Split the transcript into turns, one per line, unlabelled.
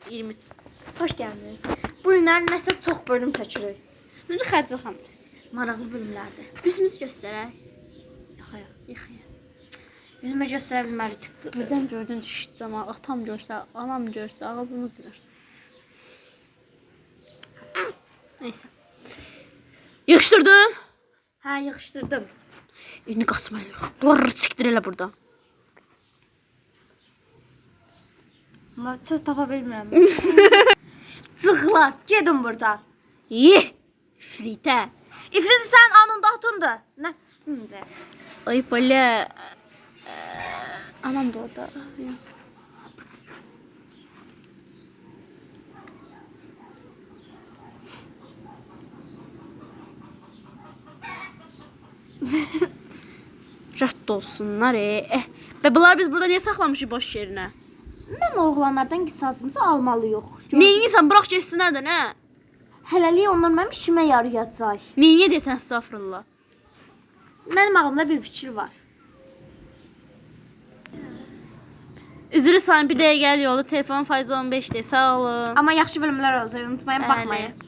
23.
Hoş geldiniz. Bu günler nəsə çox bölüm çəkirik.
Necə xərcə xanımız?
Maraqlı bölümlərdir.
Üzümüzü göstərək.
Yaxaya. Yüzümə göstərə bilmərik.
Birdən gördün düşdü ama atam görsə, anam görsə ağzını cırır. Neyse. Yığışdırdın?
Hə, yığışdırdım.
İndi qaçmayalım. Brrr, siktir elə buradan.
Amma söz tapa bilmirəm. Çıxlar, gedin buradan.
Yeh! İfritə.
İfrit sən anında atundu. Nə tutsundu?
Ay belə. Anam da orada. Rədd olsunlar. Və bunlar biz burada niye saxlamışıq boş yerinə?
Mən oğlanlardan qisasımızı almalıyıq.
Neyin insan bırak geçsinlər də nə?
Hələlik onlar mənim işimə yarayacaq.
Neyin desən estağfurullah?
Mənim ağlımda bir fikir var.
Üzrü sayın bir dəqiqə gəl yolu telefonun faizi 15'dir. Sağ olun.
Amma yaxşı bölümlər olacaq, unutmayın,
Bəli.
baxmayın.